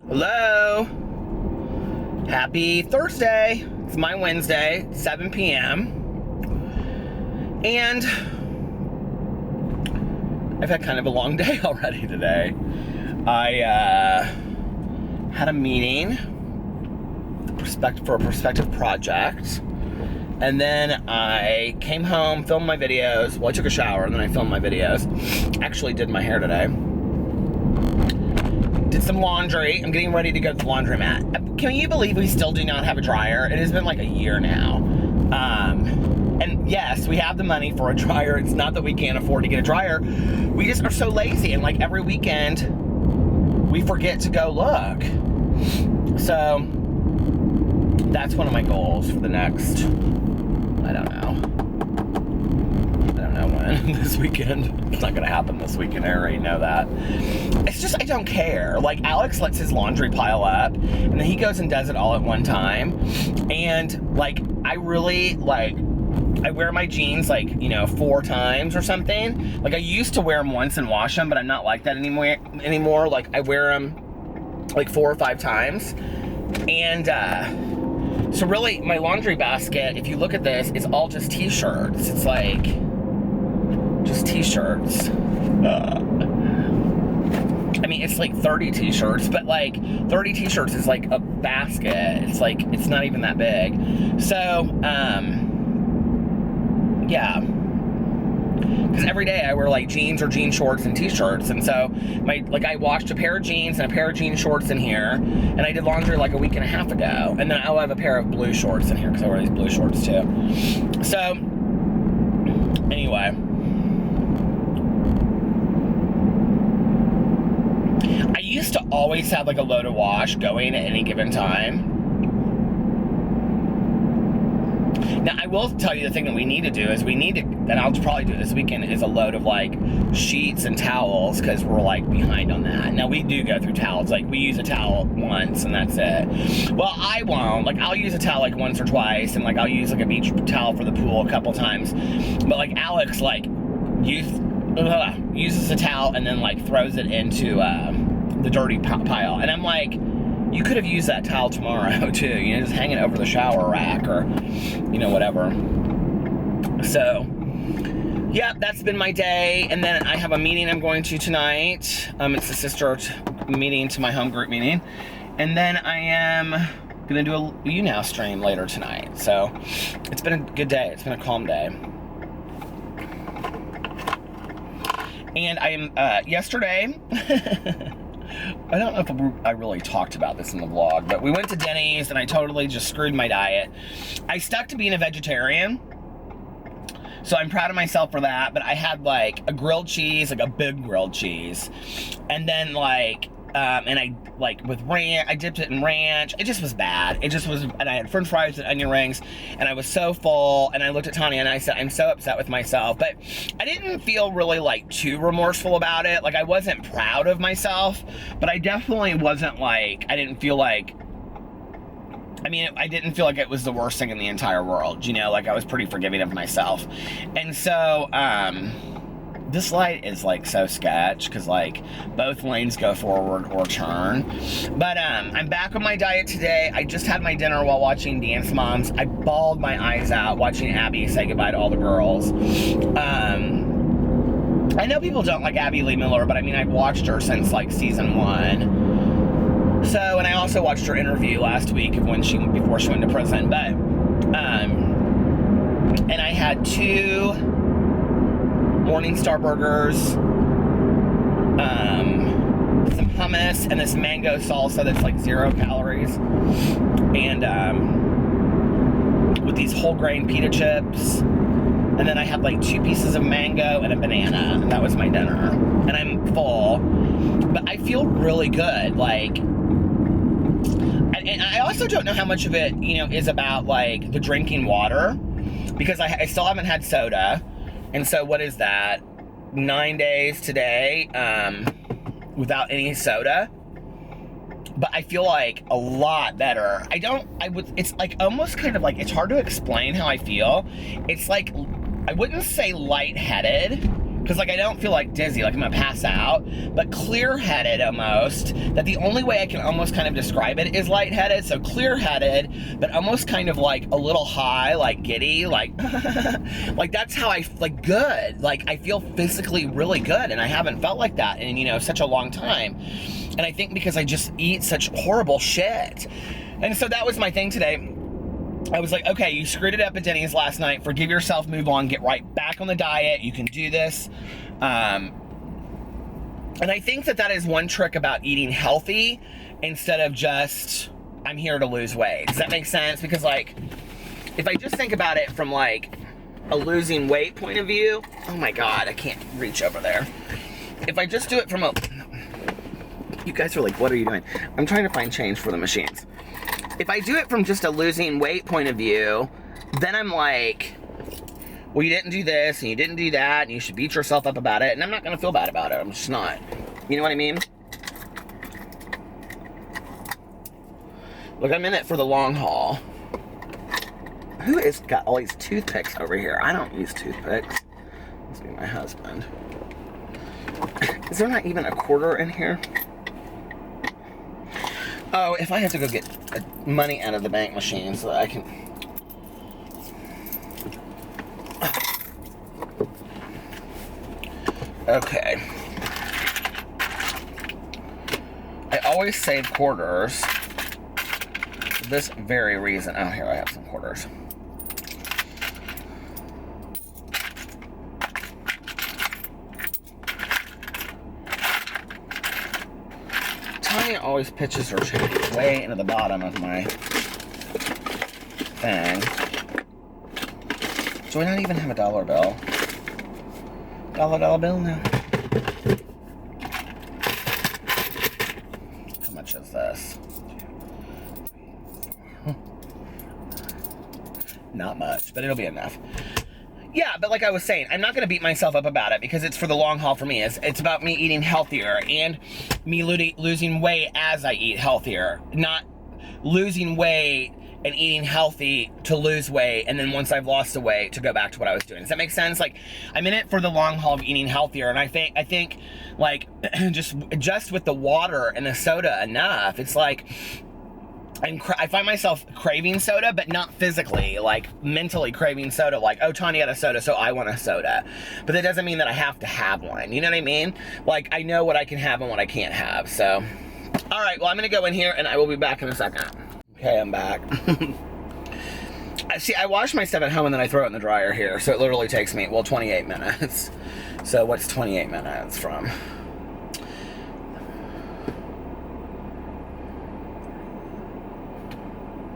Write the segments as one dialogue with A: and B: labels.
A: Hello. Happy Thursday. It's my Wednesday, 7 p.m. And I've had kind of a long day already today. I had a meeting for a prospective project. And then I came home, filmed my videos. Well, I took a shower and then I filmed my videos. Actually did my hair today. Did some laundry. I'm getting ready to go to the laundromat. Can you believe we still do not have a dryer? It has been like a year now. And yes, we have the money for a dryer. It's not that we can't afford to get a dryer. We just are so lazy, and like every weekend, we forget to go look. So that's one of my goals for the next, I don't know when, this weekend. It's not gonna happen this weekend, I already know that. It's just, I don't care. Like, Alex lets his laundry pile up, and then he goes and does it all at one time. And like, I really, like, I wear my jeans like, 4 times or something. Like, I used to wear them once and wash them, but I'm not like that anymore. Like, I wear them like 4 or 5 times. And so really, my laundry basket, if you look at this, it's all just t-shirts. It's like, just t-shirts. I mean, it's like 30 t-shirts, but like 30 t-shirts is like a basket. It's like, it's not even that big. So, yeah. Because every day I wear like jeans or jean shorts and t-shirts. And so I washed a pair of jeans and a pair of jean shorts in here. And I did laundry like a week and a half ago. And then I'll have a pair of blue shorts in here because I wear these blue shorts too. So, anyway. I used to always have like a load of wash going at any given time. Now, I will tell you the thing that we need to do is and I'll probably do it this weekend, is a load of like sheets and towels, because we're like behind on that. Now, we do go through towels. Like, we use a towel once and that's it. Well, I won't. Like, I'll use a towel like once or twice, and like I'll use like a beach towel for the pool a couple times. But like Alex, like, uses the towel and then like throws it into the dirty pile. And I'm like, you could have used that towel tomorrow too, just hang it over the shower rack or, whatever. So, yeah, that's been my day. And then I have a meeting I'm going to tonight. It's a sister meeting to my home group meeting. And then I am gonna do a YouNow stream later tonight. So it's been a good day. It's been a calm day. And I am, yesterday, I don't know if I really talked about this in the vlog, but we went to Denny's and I totally just screwed my diet. I stuck to being a vegetarian, so I'm proud of myself for that, but I had like a grilled cheese, like a big grilled cheese, and then like, and I, like, with ranch, I dipped it in ranch. It just was bad. It just was, and I had french fries and onion rings, and I was so full, and I looked at Tanya and I said, I'm so upset with myself, but I didn't feel really, like, too remorseful about it. Like, I wasn't proud of myself, but I definitely wasn't, like, I didn't feel like it was the worst thing in the entire world, like, I was pretty forgiving of myself. And so, this light is like so sketch because like both lanes go forward or turn. But I'm back on my diet today. I just had my dinner while watching Dance Moms. I bawled my eyes out watching Abby say goodbye to all the girls. I know people don't like Abby Lee Miller, but I mean, I've watched her since like season 1. So, and I also watched her interview last week of before she went to prison. But and I had 2 Morningstar burgers, some hummus, and this mango salsa that's like 0 calories, and with these whole grain pita chips, and then I had like 2 pieces of mango and a banana, and that was my dinner, and I'm full, but I feel really good, like, and I also don't know how much of it, is about like the drinking water, because I still haven't had soda. And so what is that? 9 days today without any soda. But I feel like a lot better. It's like almost kind of like, it's hard to explain how I feel. It's like, I wouldn't say lightheaded, because like I don't feel like dizzy, like I'm gonna pass out, but clear-headed almost, that the only way I can almost kind of describe it is lightheaded. So clear-headed, but almost kind of like a little high, like giddy, like like that's how I, like, good, like I feel physically really good, and I haven't felt like that in, you know, such a long time. And I think because I just eat such horrible shit. And so that was my thing today. I was like, okay, you screwed it up at Denny's last night. Forgive yourself, move on, get right back on the diet. You can do this. And I think that that is one trick about eating healthy instead of just, I'm here to lose weight. Does that make sense? Because, like, if I just think about it from, like, a losing weight point of view, oh my God, I can't reach over there. If I just do it from a, you guys are like, what are you doing? I'm trying to find change for the machines. If I do it from just a losing weight point of view, then I'm like, well, you didn't do this, and you didn't do that, and you should beat yourself up about it, and I'm not gonna feel bad about it. I'm just not. You know what I mean? Look, I'm in it for the long haul. Who has got all these toothpicks over here? I don't use toothpicks. Must be my husband. Is there not even a quarter in here? Oh, if I have to go get money out of the bank machine so that I can... Okay. I always save quarters for this very reason. Oh, here I have some quarters. Tanya always pitches her change way into the bottom of my thing. Do I not even have a dollar bill? Dollar bill now. How much is this? Not much, but it'll be enough. Yeah, but like I was saying, I'm not going to beat myself up about it because it's for the long haul for me. It's about me eating healthier and me losing weight as I eat healthier. Not losing weight and eating healthy to lose weight, and then once I've lost the weight to go back to what I was doing. Does that make sense? Like, I'm in it for the long haul of eating healthier, and I think like just with the water and the soda enough, it's like I find myself craving soda, but not physically, like mentally craving soda, like, oh, Tanya had a soda, so I want a soda. But that doesn't mean that I have to have one. You know what I mean? Like, I know what I can have and what I can't have, so. All right, well, I'm gonna go in here and I will be back in a second. Okay, I'm back. See, I wash my stuff at home and then I throw it in the dryer here, so it literally takes me, well, 28 minutes. So what's 28 minutes from?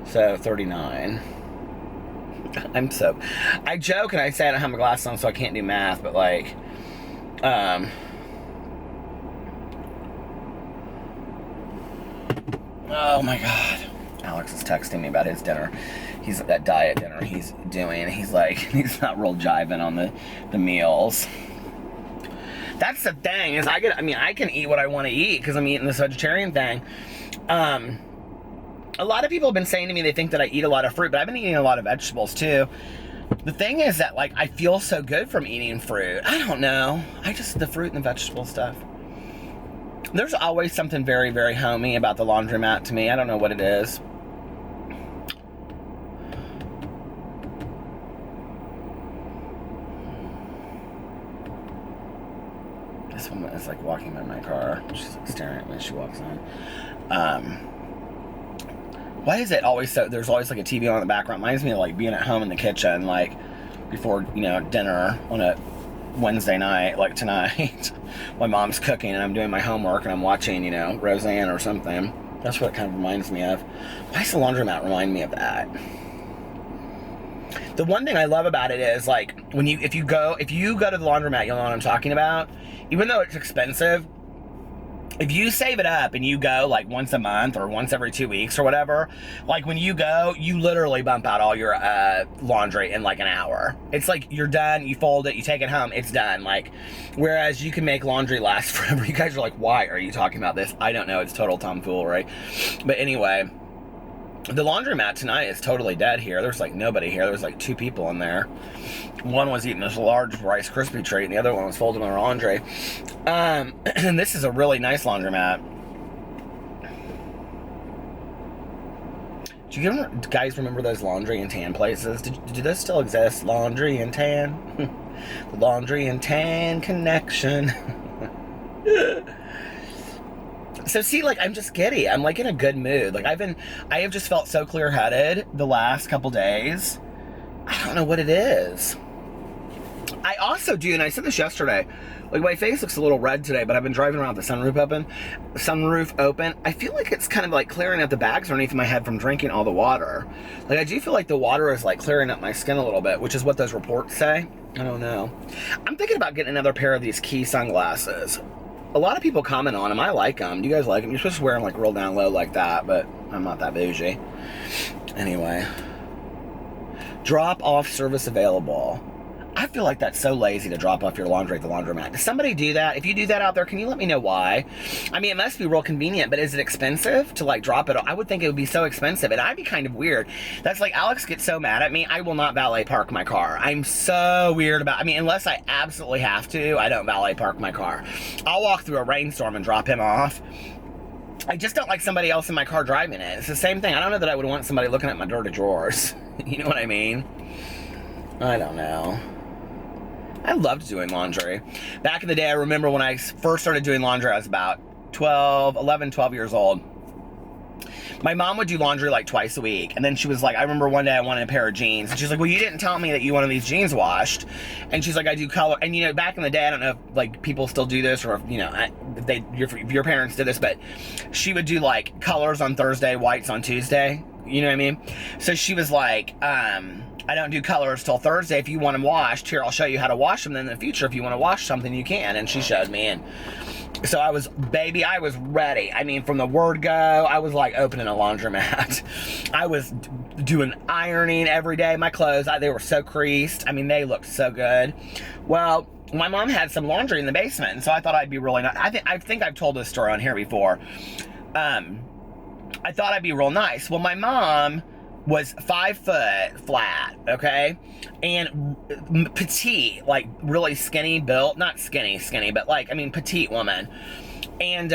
A: So 39. I joke and I say I don't have my glasses on so I can't do math, but like, oh my God. Alex is texting me about his dinner. He's at that diet dinner he's doing. He's like, he's not real jiving on the meals. That's the thing, is I can eat what I want to eat because I'm eating this vegetarian thing. A lot of people have been saying to me they think that I eat a lot of fruit, but I've been eating a lot of vegetables too. The thing is that, like, I feel so good from eating fruit. I don't know. The fruit and the vegetable stuff. There's always something very, very homey about the laundromat to me. I don't know what it is. This woman is like walking by my car. She's like staring at me as she walks on. Why is it always so, there's always like a TV on in the background? Reminds me of like being at home in the kitchen, like before, you know, dinner on a Wednesday night, like tonight. My mom's cooking and I'm doing my homework and I'm watching, you know, Roseanne or something. That's what it kind of reminds me of. Why does the laundromat remind me of that? The one thing I love about it is, like, if you go to the laundromat, you'll know what I'm talking about. Even though it's expensive, if you save it up and you go like once a month or once every 2 weeks or whatever, like when you go, you literally bump out all your laundry in like an hour. It's like you're done, you fold it, you take it home, it's done. Like, whereas you can make laundry last forever. You guys are like, why are you talking about this? I don't know, it's total tomfoolery. But anyway, The laundromat tonight is totally dead here. There's like nobody here. There's like 2 people in there. One was eating this large Rice Krispie treat, and the other one was folding their laundry. And this is a really nice laundromat. Do you guys remember those laundry and tan places? Do those still exist? Laundry and tan? The laundry and tan connection. So see, like, I'm just giddy. I'm like in a good mood. Like I have just felt so clear-headed the last couple days. I don't know what it is. I also do, and I said this yesterday, like my face looks a little red today, but I've been driving around with the sunroof open. I feel like it's kind of like clearing out the bags underneath my head from drinking all the water. Like I do feel like the water is like clearing up my skin a little bit, which is what those reports say. I don't know. I'm thinking about getting another pair of these Key sunglasses. A lot of people comment on them. I like them. Do you guys like them? You're supposed to wear them like real down low like that, but I'm not that bougie. Anyway. Drop off service available. I feel like that's so lazy to drop off your laundry at the laundromat. Does somebody do that? If you do that out there, can you let me know why? I mean, it must be real convenient, but is it expensive to like drop it? I would think it would be so expensive, and I'd be kind of weird. That's like, Alex gets so mad at me, I will not valet park my car. I'm so weird about, I mean, unless I absolutely have to, I don't valet park my car. I'll walk through a rainstorm and drop him off. I just don't like somebody else in my car driving it. It's the same thing. I don't know that I would want somebody looking at my dirty drawers. You know what I mean? I don't know. I loved doing laundry. Back in the day, I remember when I first started doing laundry, I was about 12 years old. My mom would do laundry like twice a week. And then she was like, I remember one day I wanted a pair of jeans. And she's like, well, you didn't tell me that you wanted these jeans washed. And she's like, I do color. And you know, back in the day, I don't know if like people still do this or if, you know, if your parents did this, but she would do like colors on Thursday, whites on Tuesday. You know what I mean? So she was like, I don't do colors till Thursday. If you want them washed, here, I'll show you how to wash them. Then in the future, if you want to wash something, you can. And she showed me. And so I was ready. I mean, from the word go, I was like opening a laundromat. I was doing ironing every day. My clothes, they were so creased. I mean, they looked so good. Well, my mom had some laundry in the basement. And so I thought I'd be really nice. I think I've told this story on here before. I thought I'd be real nice. Well, my mom was 5 foot flat, okay? And petite, like really skinny built. Not skinny, but like, I mean, petite woman. And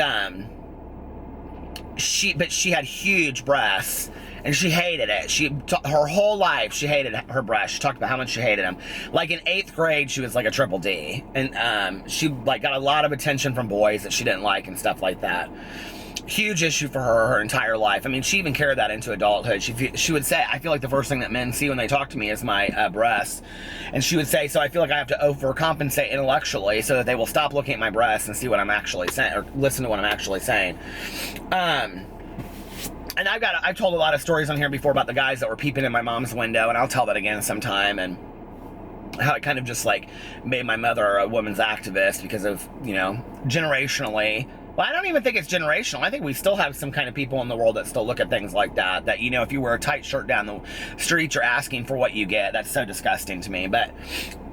A: she had huge breasts. And she hated it. Her whole life, she hated her breasts. She talked about how much she hated them. Like in 8th grade, she was like a triple D. And she like got a lot of attention from boys that she didn't like and stuff like that. Huge issue for her entire life. I mean, she even carried that into adulthood. She would say, I feel like the first thing that men see when they talk to me is my breasts. And she would say, so I feel like I have to overcompensate intellectually so that they will stop looking at my breasts and see what I'm actually saying, or listen to what I'm actually saying. And I've told a lot of stories on here before about the guys that were peeping in my mom's window, and I'll tell that again sometime, and how it kind of just like made my mother a woman's activist because of, you know, generationally. Well, I don't even think it's generational. I think we still have some kind of people in the world that still look at things like that. That, you know, if you wear a tight shirt down the street, you're asking for what you get. That's so disgusting to me. But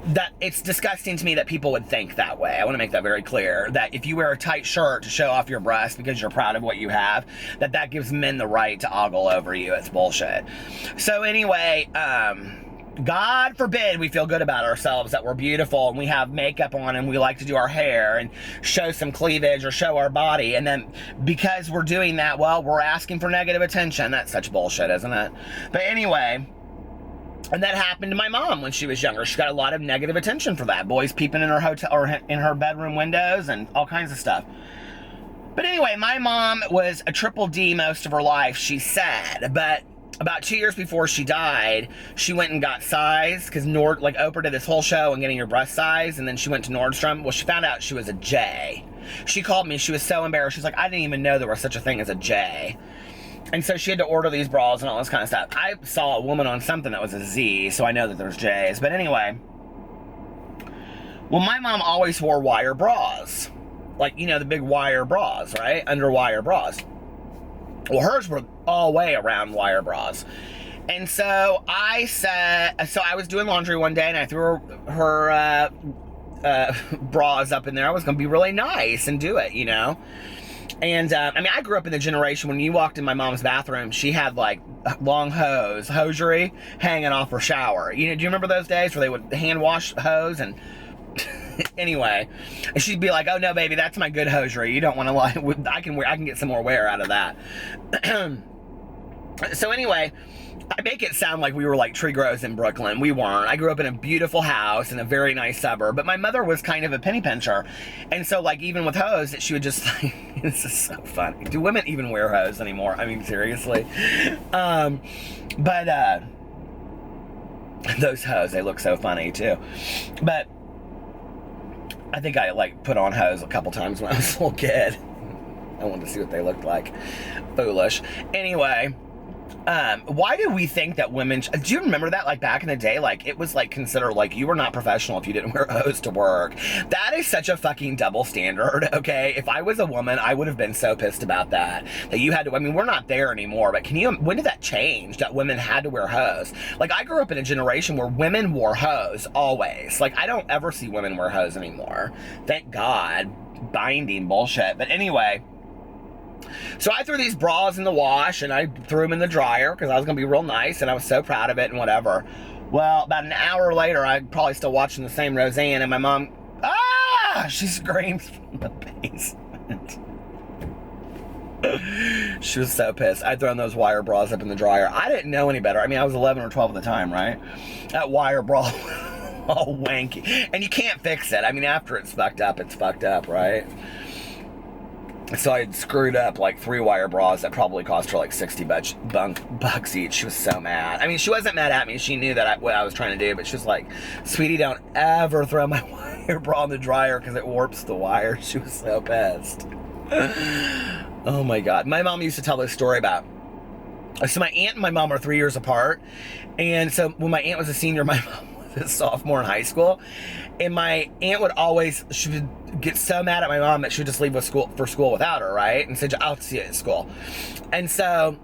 A: that it's disgusting to me that people would think that way. I want to make that very clear. That if you wear a tight shirt to show off your breasts because you're proud of what you have, that gives men the right to ogle over you. It's bullshit. So anyway, God forbid we feel good about ourselves, that we're beautiful and we have makeup on and we like to do our hair and show some cleavage or show our body. And then because we're doing that, well, we're asking for negative attention. That's such bullshit, isn't it? But anyway, and that happened to my mom when she was younger. She got a lot of negative attention for that. Boys peeping in her hotel or in her bedroom windows and all kinds of stuff. But anyway, my mom was a triple D most of her life, she said, but about 2 years before she died, she went and got sized, because Oprah did this whole show on getting your breast size, and then she went to Nordstrom. Well, she found out she was a J. She called me, she was so embarrassed. She's like, I didn't even know there was such a thing as a J. And so she had to order these bras and all this kind of stuff. I saw a woman on something that was a Z, so I know that there's J's. But anyway, well, my mom always wore wire bras. Like, you know, the big wire bras, right? Under wire bras. Well, hers were all way around wire bras. And so I was doing laundry one day and I threw her bras up in there. I was going to be really nice and do it, you know. And I mean, I grew up in the generation when you walked in my mom's bathroom, she had like long hosiery hanging off her shower. Do you remember those days where they would hand wash hose? And anyway, and she'd be like, "Oh no, baby, that's my good hosiery. You don't want to like, I can get some more wear out of that." So anyway, I make it sound like we were like tree grows in Brooklyn. We weren't. I grew up in a beautiful house in a very nice suburb, but my mother was kind of a penny pincher. And so like even with hose, she would just like, this is so funny. Do women even wear hose anymore? I mean, seriously. But those hose, they look so funny too. But I think I like put on hose a couple times when I was a little kid. I wanted to see what they looked like. Foolish. Anyway, why do we think that women, do you remember that, like back in the day, like it was like considered like you were not professional if you didn't wear a hose to work? That is such a fucking double standard, okay? If I was a woman, I would have been so pissed about that you had to, I mean, we're not there anymore, but when did that change, that women had to wear hose? Like I grew up in a generation where women wore hose always. Like I don't ever see women wear hose anymore. Thank God. Binding bullshit. But anyway, so I threw these bras in the wash and I threw them in the dryer because I was going to be real nice and I was so proud of it and whatever. Well, about an hour later, I'm probably still watching the same Roseanne and my mom, she screams from the basement. She was so pissed. I'd thrown those wire bras up in the dryer. I didn't know any better. I mean, I was 11 or 12 at the time, right? That wire bra all wanky. And you can't fix it. I mean, after it's fucked up, right? So I had screwed up like 3 wire bras that probably cost her like 60 bucks each. She was so mad. I mean, she wasn't mad at me. She knew that what I was trying to do, but she was like, "Sweetie, don't ever throw my wire bra in the dryer because it warps the wire." She was so pissed. Oh my God. My mom used to tell this story about, so my aunt and my mom are 3 years apart. And so when my aunt was a senior, my mom was a sophomore in high school. And my aunt would always, she would get so mad at my mom that she would just leave for school without her, right? And say, "I'll see you at school." And so,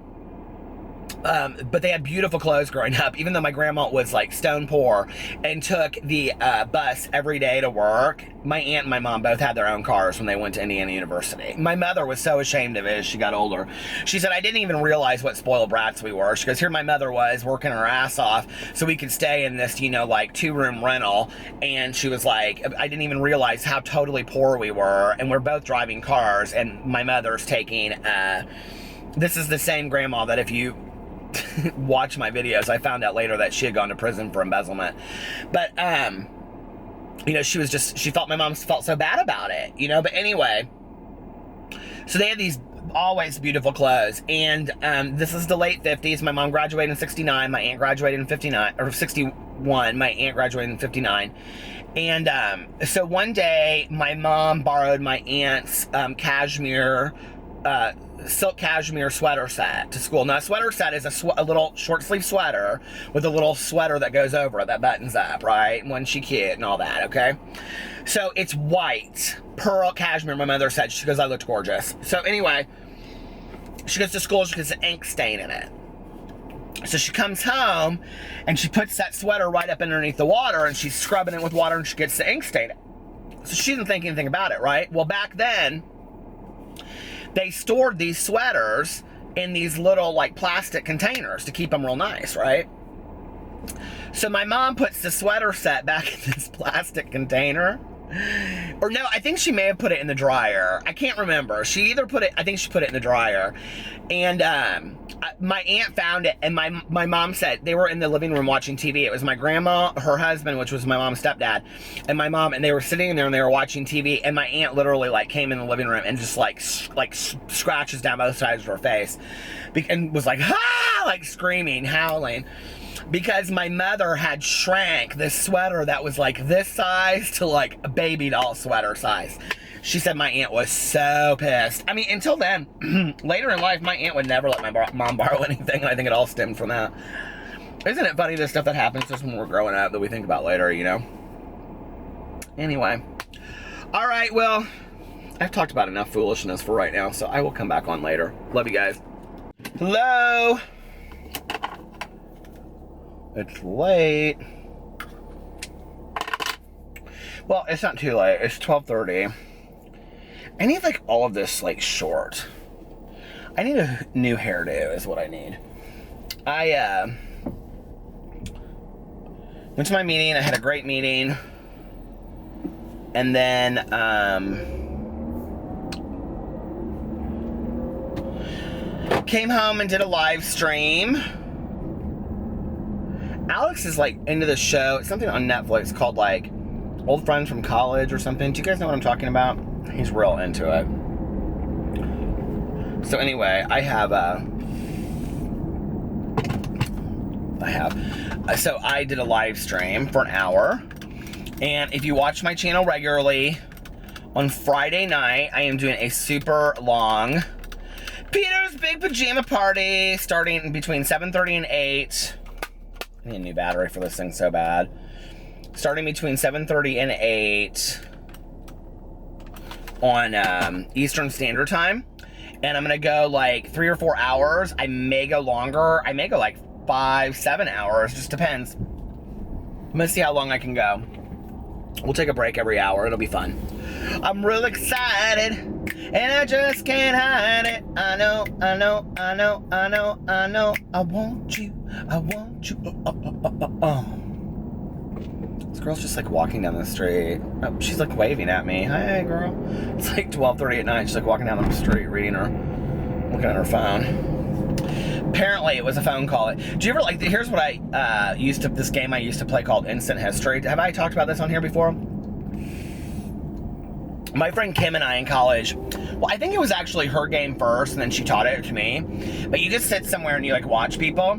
A: but they had beautiful clothes growing up, even though my grandma was like stone poor and took the bus every day to work. My aunt and my mom both had their own cars when they went to Indiana University. My mother was so ashamed of it as she got older. She said, "I didn't even realize what spoiled brats we were." She goes, "Here my mother was working her ass off so we could stay in this, like 2-room rental." And she was like, "I didn't even realize how totally poor we were. And we're both driving cars. And my mother's taking, this is the same grandma that if you watch my videos, I found out later that she had gone to prison for embezzlement." But, she felt, my mom felt so bad about it, but anyway, so they had these always beautiful clothes. And, this is the late 50s. My mom graduated in 69. My aunt graduated in 59 or 61. My aunt graduated in 59. And, so one day my mom borrowed my aunt's, silk cashmere sweater set to school. Now, a sweater set is a little short sleeve sweater with a little sweater that goes over it that buttons up, right? When she cute and all that, okay? So it's white, pearl cashmere. My mother said, she goes, "I looked gorgeous." So anyway, she goes to school, she gets an ink stain in it. So she comes home and she puts that sweater right up underneath the water and she's scrubbing it with water and she gets the ink stain. So she didn't think anything about it, right? Well, back then, they stored these sweaters in these little like plastic containers to keep them real nice, right? So my mom puts the sweater set back in this plastic container. Or no, I think she may have put it in the dryer. I can't remember. I think she put it in the dryer. And my aunt found it, and my mom said they were in the living room watching TV. It was my grandma, her husband, which was my mom's stepdad, and my mom, and they were sitting in there and they were watching TV, and my aunt literally like came in the living room and just like scratches down both sides of her face and was like, "Ah!" like screaming, howling. Because my mother had shrank this sweater that was like this size to like a baby doll sweater size. She said my aunt was so pissed. I mean, until then, later in life, my aunt would never let my mom borrow anything. And I think it all stemmed from that. Isn't it funny, the stuff that happens just when we're growing up that we think about later, Anyway. All right, well, I've talked about enough foolishness for right now, so I will come back on later. Love you guys. Hello? It's late. Well, it's not too late. It's 12:30. I need like all of this like short. I need a new hairdo is what I need. I went to my meeting. I had a great meeting. And then came home and did a live stream. Alex is like into the show. It's something on Netflix called like Old Friends from College or something. Do you guys know what I'm talking about? He's real into it. So anyway, so I did a live stream for an hour. And if you watch my channel regularly, on Friday night, I am doing a super long Peter's Big Pajama Party starting between 7:30 and 8. I need a new battery for this thing so bad. Starting between 7:30 and 8 on Eastern Standard Time. And I'm going to go like 3 or 4 hours. I may go longer. I may go like 5, 7 hours. Just depends. I'm going to see how long I can go. We'll take a break every hour. It'll be fun. I'm real excited, and I just can't hide it. I know. I want you. This girl's just like walking down the street. Oh, she's like waving at me. Hey, girl. It's like 12:30 at night. She's like walking down the street, looking at her phone. Apparently, it was a phone call. Do you ever like? Here's what this game I used to play called Instant History. Have I talked about this on here before? My friend Kim and I in college, well, I think it was actually her game first, and then she taught it to me. But you just sit somewhere and you like watch people,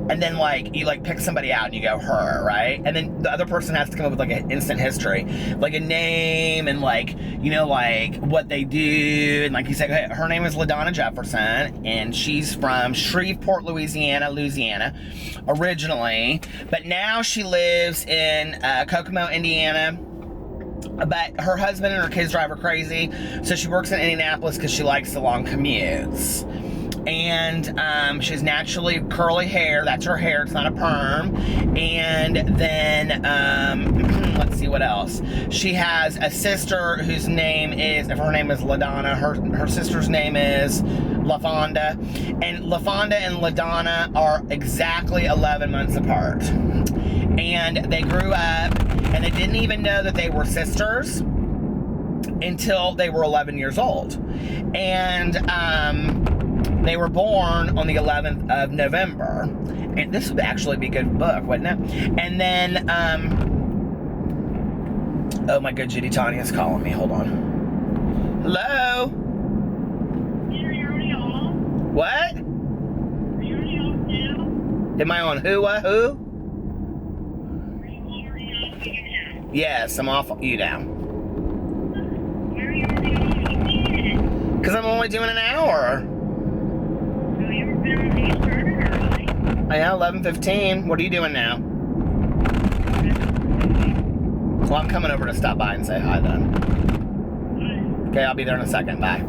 A: and then like you like pick somebody out and you go her, right? And then the other person has to come up with like an instant history, like a name and like, you know, like what they do. And like you say, hey, her name is LaDonna Jefferson, and she's from Shreveport, Louisiana originally, but now she lives in Kokomo, Indiana. But her husband and her kids drive her crazy, so she works in Indianapolis because she likes the long commutes. And she's naturally curly hair. That's her hair. It's not a perm. And then let's see what else. She has a sister whose name is, if her name is LaDonna, her sister's name is LaFonda. And LaFonda and LaDonna are exactly 11 months apart. And they grew up, and they didn't even know that they were sisters until they were 11 years old. And they were born on the 11th of November. And this would actually be a good book, wouldn't it? And then, oh my good, Judy Tanya's calling me. Hold on. Hello?
B: Are you already on?
A: What?
B: Are you already on now?
A: Am I on who?
B: Are you already on now?
A: Yes, I'm off you now.
B: Why are you already on?
A: Because I'm only doing an hour.
B: So you were better you started early.
A: I am 11:15. What are you doing now? Well, I'm coming over to stop by and say hi then. Okay, I'll be there in a second. Bye.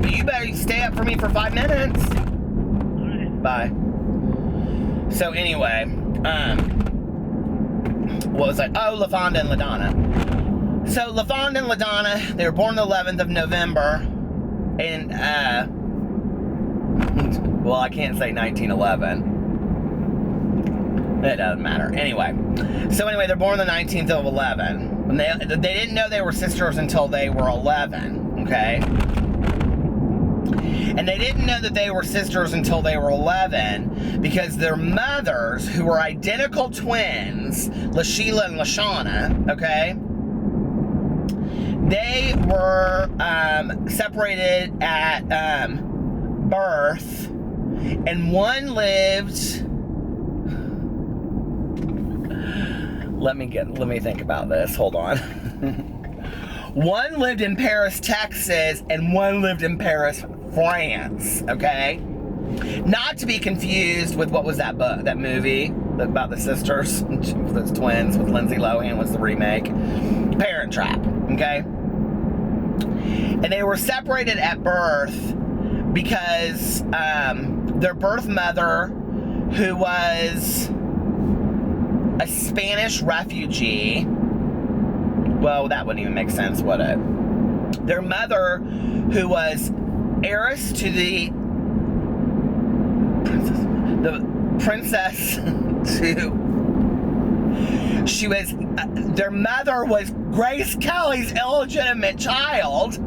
A: But you better stay up for me for 5 minutes. Bye. So anyway, what was I? Oh, LaFonda and LaDonna. So LaFonda and LaDonna, they were born the 11th of November in, well, I can't say 1911. It doesn't matter. Anyway, they're born the 19th of 11. And they didn't know they were sisters until they were 11, okay? And they didn't know that they were sisters until they were 11 because their mothers, who were identical twins, LaSheila and LaShawna, okay? They were separated at birth, and one lived. Let me think about this. Hold on. One lived in Paris, Texas, and one lived in Paris, France. Okay, not to be confused with what was that book, that movie about the sisters, those twins with Lindsay Lohan was the remake, Parent Trap. Okay, and they were separated at birth because their birth mother, who was a Spanish refugee, well, that wouldn't even make sense, would it? Their mother, who was heiress to the princess their mother was Grace Kelly's illegitimate child.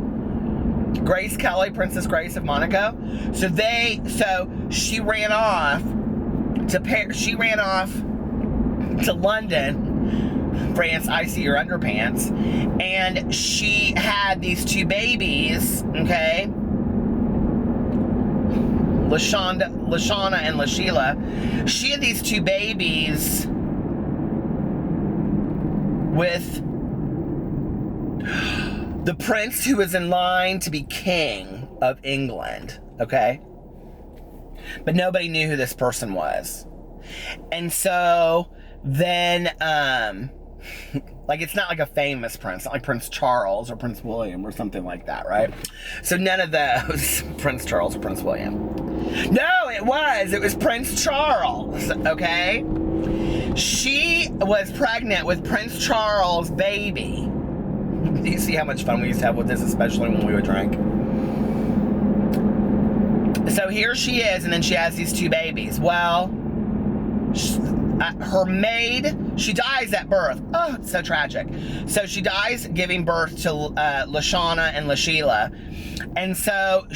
A: Grace Kelly, Princess Grace of Monaco. So she ran off to London, France, I see your underpants, and she had these two babies, okay? Lashana and Lashila. She had these two babies with the prince who was in line to be king of England, okay? But nobody knew who this person was. And so then, like, it's not like a famous prince, not like Prince Charles or Prince William or something like that, right? So none of those, Prince Charles or Prince William. No, it was Prince Charles, okay? She was pregnant with Prince Charles' baby. Do you see how much fun we used to have with this, especially when we would drink? So here she is, and then she has these two babies. Well, her maid, she dies at birth. Oh, it's so tragic. So she dies giving birth to Lashana and Lashila. And so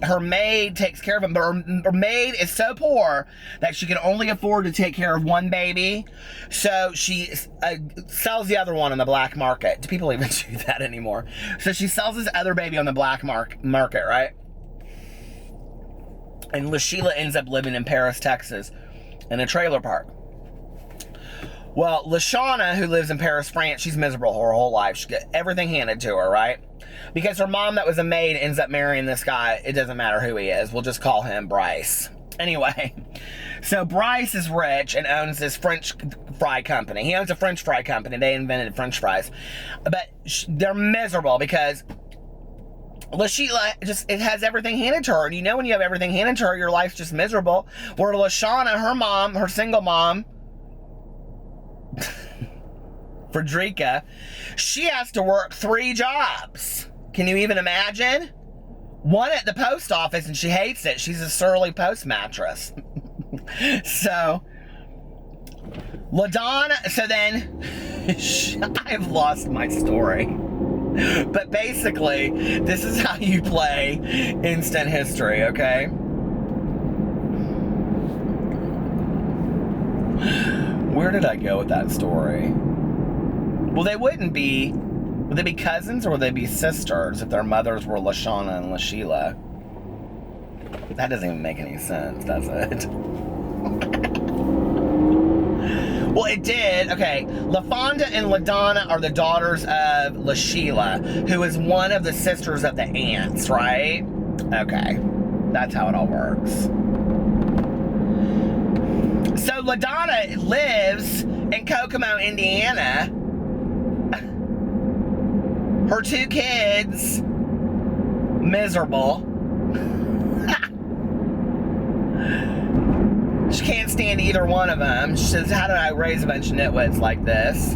A: her maid takes care of him, but her maid is so poor that she can only afford to take care of one baby. So she sells the other one on the black market. Do people even do that anymore? So she sells this other baby on the black market, right? And Lashila ends up living in Paris, Texas, in a trailer park. Well, Lashana, who lives in Paris, France, she's miserable her whole life. She gets everything handed to her, right? Because her mom, that was a maid, ends up marrying this guy. It doesn't matter who he is. We'll just call him Bryce. Anyway, so Bryce is rich and owns this French fry company. He owns a French fry company. They invented French fries. But they're miserable because Lashila it has everything handed to her. And you know when you have everything handed to her, your life's just miserable. Where Lashana, her mom, her single mom, Frederica, she has to work 3 jobs. Can you even imagine? One at the post office, and she hates it. She's a surly postmatress. So, LaDonna, so then, I've lost my story. But basically, this is how you play instant history, okay? Where did I go with that story? Well, would they be cousins or would they be sisters if their mothers were Lashana and Lashila? That doesn't even make any sense, does it? Well, it did. Okay, LaFonda and LaDonna are the daughters of Lashila, who is one of the sisters of the aunts, right? Okay, that's how it all works. So LaDonna lives in Kokomo, Indiana. Her 2 kids, miserable. She can't stand either one of them. She says, how did I raise a bunch of nitwits like this?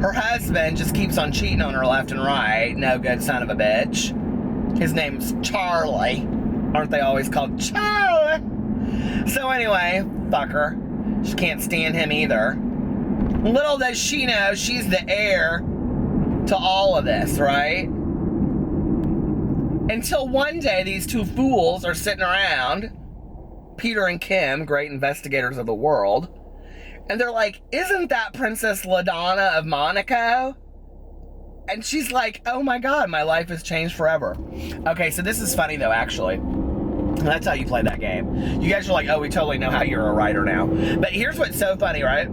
A: Her husband just keeps on cheating on her left and right. No good son of a bitch. His name's Charlie. Aren't they always called Charlie? So anyway, fuck her. She can't stand him either. Little does she know, she's the heir to all of this, right? Until one day, these 2 fools are sitting around, Peter and Kim, great investigators of the world, and they're like, isn't that Princess LaDonna of Monaco? And she's like, oh my God, my life has changed forever. Okay, so this is funny though, actually. That's how you play that game. You guys are like, oh, we totally know how you're a writer now. But here's what's so funny, right?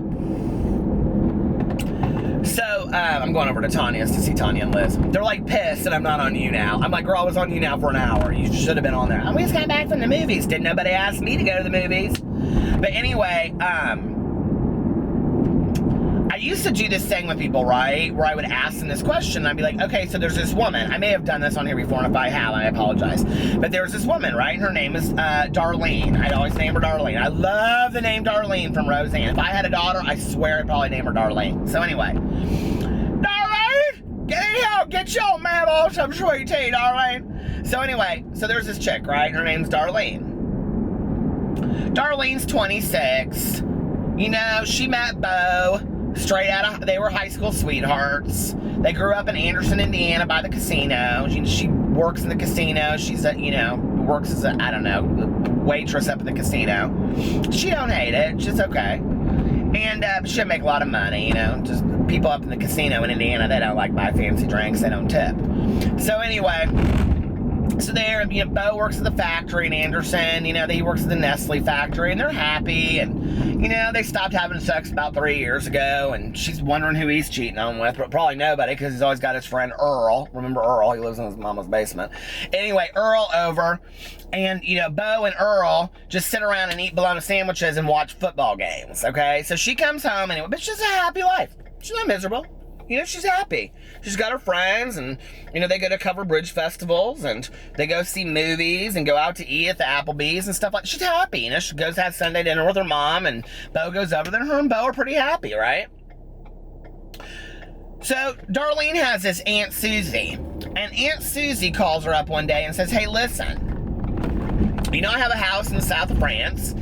A: So, I'm going over to Tanya's to see Tanya and Liz. They're like pissed that I'm not on You Now. I'm like, girl, I was on You Now for an hour. You should have been on there. We just got back from the movies. Didn't nobody ask me to go to the movies? But anyway, I used to do this thing with people, right? Where I would ask them this question. And I'd be like, okay, so there's this woman. I may have done this on here before, and if I have, I apologize. But there's this woman, right? And her name is Darlene. I'd always name her Darlene. I love the name Darlene from Roseanne. If I had a daughter, I swear I'd probably name her Darlene. So anyway, Darlene! get your mammal some sweet tea, Darlene. So anyway, so there's this chick, right? Her name's Darlene. Darlene's 26. You know, she met Bo they were high school sweethearts. They grew up in Anderson, Indiana by the casino. She works in the casino. She's works as waitress up at the casino. She don't hate it. She's okay. And she'll make a lot of money, you know. Just people up in the casino in Indiana, they don't like buy fancy drinks. They don't tip. So anyway, so there, Bo works at the factory in Anderson. He works at the Nestle factory, and they're happy. And, they stopped having sex about 3 years ago, and she's wondering who he's cheating on with, but probably nobody, because he's always got his friend Earl. Remember Earl? He lives in his mama's basement. Anyway, Earl over, and, Bo and Earl just sit around and eat bologna sandwiches and watch football games, okay? So she comes home anyway, but she's a happy life. She's not miserable. She's happy. She's got her friends, and, they go to cover bridge festivals, and they go see movies, and go out to eat at the Applebee's and stuff like that. She's happy. She goes to have Sunday dinner with her mom, and Bo goes over there, and her and Bo are pretty happy, right? So, Darlene has this Aunt Susie, and Aunt Susie calls her up one day and says, hey, listen, I have a house in the south of France,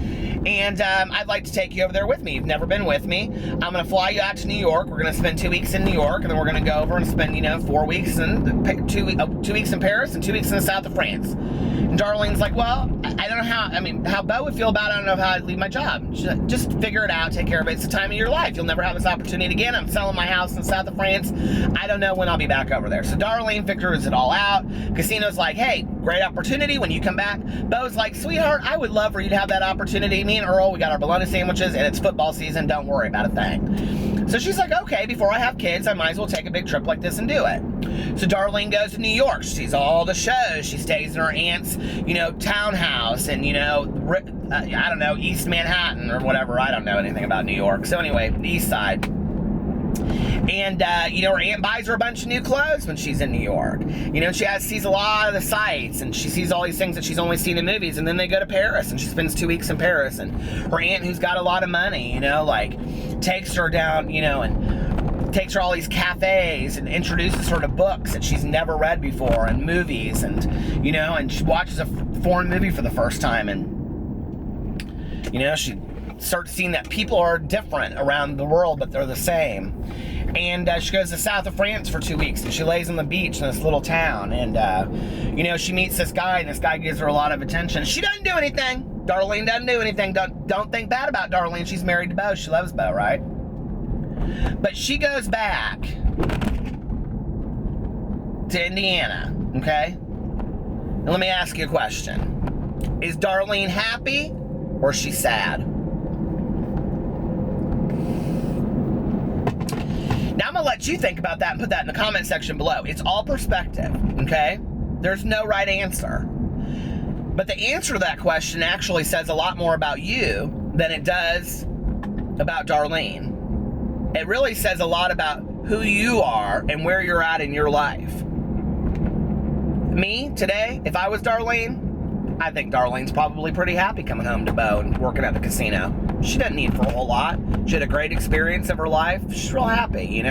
A: and I'd like to take you over there with me. You've never been with me. I'm going to fly you out to New York. We're going to spend 2 weeks in New York, and then we're going to go over and spend, 4 weeks in 2 weeks in Paris and 2 weeks in the south of France. And Darlene's like, well, I don't know how Bo would feel about it. I don't know how I'd leave my job. She's like, just figure it out. Take care of it. It's the time of your life. You'll never have this opportunity again. I'm selling my house in the south of France. I don't know when I'll be back over there. So Darlene figures it all out. Casino's like, hey, great opportunity when you come back. Bo's like, sweetheart, I would love for you to have that opportunity. Me and Earl, we got our bologna sandwiches, and it's football season. Don't worry about a thing. So she's like, okay, before I have kids, I might as well take a big trip like this and do it. So Darlene goes to New York. She sees all the shows. She stays in her aunt's, townhouse and, East Manhattan or whatever. I don't know anything about New York. So anyway, the East Side. And, her aunt buys her a bunch of new clothes when she's in New York. She sees a lot of the sights, and she sees all these things that she's only seen in movies. And then they go to Paris, and she spends 2 weeks in Paris. And her aunt, who's got a lot of money, takes her down, and takes her all these cafes and introduces her to books that she's never read before and movies. And, and she watches a foreign movie for the first time. And, she starts seeing that people are different around the world, but they're the same. And she goes to south of France for 2 weeks, and she lays on the beach in this little town. And, she meets this guy, and this guy gives her a lot of attention. She doesn't do anything. Darlene doesn't do anything. Don't think bad about Darlene. She's married to Bo. She loves Bo, right? But she goes back to Indiana, okay? And let me ask you a question. Is Darlene happy, or is she sad? Now I'm going to let you think about that and put that in the comment section below. It's all perspective, okay? There's no right answer. But the answer to that question actually says a lot more about you than it does about Darlene. It really says a lot about who you are and where you're at in your life. Me, today, if I was Darlene, I think Darlene's probably pretty happy coming home to Bo and working at the casino. She doesn't need for a whole lot. She had a great experience of her life. She's real happy,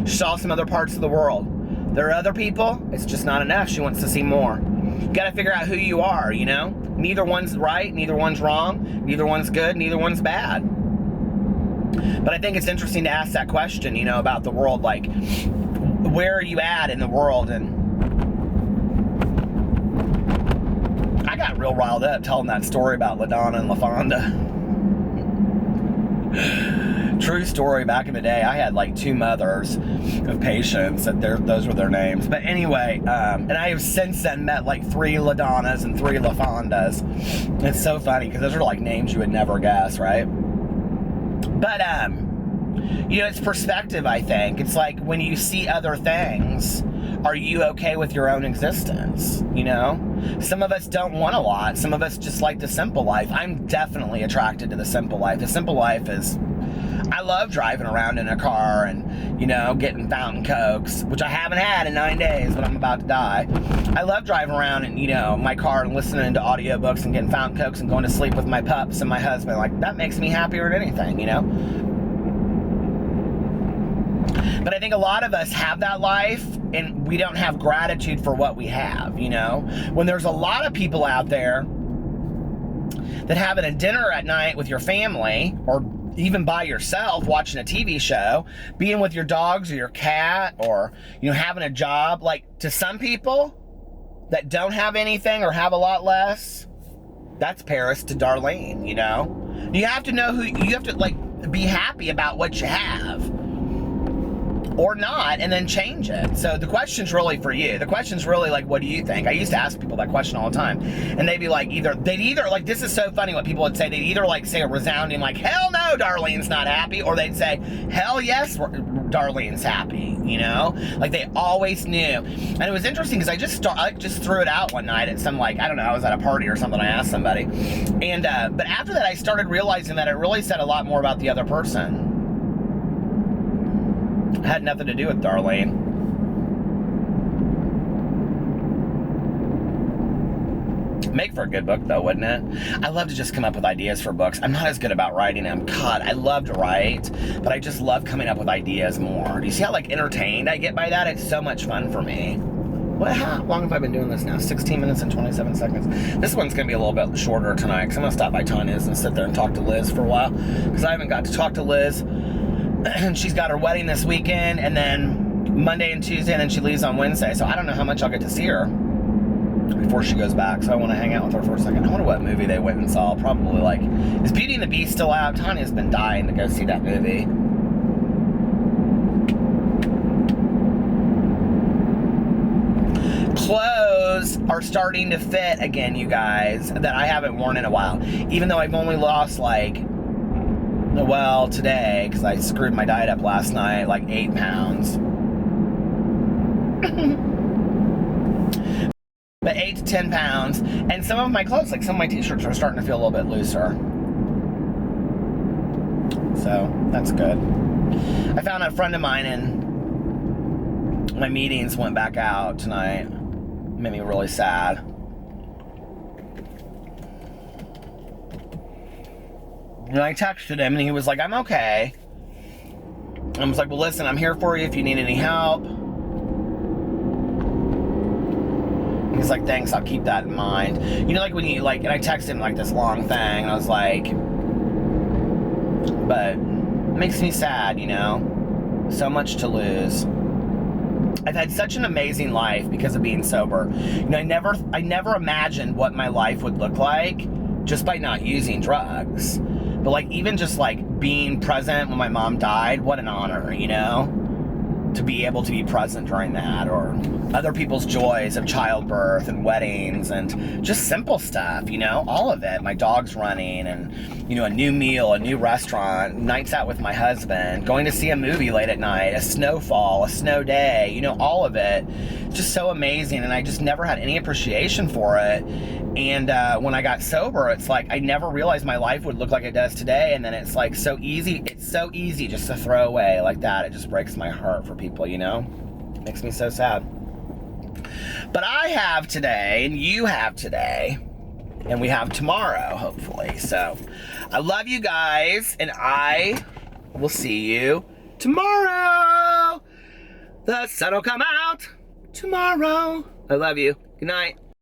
A: She saw some other parts of the world. There are other people. It's just not enough. She wants to see more. You got to figure out who you are, Neither one's right. Neither one's wrong. Neither one's good. Neither one's bad. But I think it's interesting to ask that question, about the world. Like, where are you at in the world? And I got real riled up telling that story about LaDonna and LaFonda. True story. Back in the day, I had like 2 mothers of patients. Those were their names. But anyway, and I have since then met like 3 LaDonnas and 3 LaFondas. It's so funny because those are like names you would never guess, right? But it's perspective. I think it's like when you see other things, are you okay with your own existence? Some of us don't want a lot. Some of us just like the simple life. I'm definitely attracted to the simple life. The simple life is, I love driving around in a car and, getting fountain cokes, which I haven't had in 9 days, but I'm about to die. I love driving around in, my car and listening to audiobooks and getting fountain cokes and going to sleep with my pups and my husband. Like, that makes me happier than anything, But I think a lot of us have that life, and we don't have gratitude for what we have, you know? When there's a lot of people out there that having a dinner at night with your family, or even by yourself watching a TV show, being with your dogs or your cat, or, you know, having a job, like, to some people that don't have anything or have a lot less, that's Paris to Darlene, you know? You have to know who, you have to, like, be happy about what you have. Or not, and then change it. So the question's really for you. The question's really like, what do you think? I used to ask people that question all the time. And they'd be like, they'd either, like, this is so funny what people would say. They'd either, like, say a resounding, like, hell no, Darlene's not happy. Or they'd say, hell yes, Darlene's happy, you know? Like, they always knew. And it was interesting because I just threw it out one night at some, like, I don't know, I was at a party or something. I asked somebody. And, but after that, I started realizing that it really said a lot more about the other person. Had nothing to do with Darlene. Make for a good book, though, wouldn't it? I love to just come up with ideas for books. I'm not as good about writing them. God, I love to write, but I just love coming up with ideas more. Do you see how, like, entertained I get by that? It's so much fun for me. How long have I been doing this now? 16 minutes and 27 seconds. This one's going to be a little bit shorter tonight, because I'm going to stop by Tanya's and sit there and talk to Liz for a while, because I haven't got to talk to Liz. She's got her wedding this weekend, and then Monday and Tuesday, and then she leaves on Wednesday. So I don't know how much I'll get to see her before she goes back. So I want to hang out with her for a second. I wonder what movie they went and saw. Probably, like, is Beauty and the Beast still out? Tanya's been dying to go see that movie. Clothes are starting to fit again, you guys, that I haven't worn in a while. Even though I've only lost, like, well, today, because I screwed my diet up last night, like 8 pounds. But 8 to 10 pounds. And some of my clothes, like some of my t-shirts, are starting to feel a little bit looser. So, that's good. I found a friend of mine, and my meetings went back out tonight. Made me really sad. And I texted him, and he was like, I'm okay. I was like, well, listen, I'm here for you if you need any help. And he's like, thanks, I'll keep that in mind. You know, like, when you, like, and I texted him, like, this long thing, and I was like, but it makes me sad, you know? So much to lose. I've had such an amazing life because of being sober. You know, I never imagined what my life would look like just by not using drugs. But, like, even just, like, being present when my mom died, what an honor, you know? To be able to be present during that, or other people's joys of childbirth and weddings and just simple stuff, you know? All of it. My dog's running, and, you know, a new meal, a new restaurant, nights out with my husband, going to see a movie late at night, a snowfall, a snow day, you know, all of it. Just so amazing, and I just never had any appreciation for it. And when I got sober, it's like I never realized my life would look like it does today, and then it's like so easy. It's so easy just to throw away like that. It just breaks my heart for people, you know? Makes me so sad. But I have today, and you have today, and we have tomorrow, hopefully. So I love you guys, and I will see you tomorrow. The sun will come out tomorrow. I love you. Good night.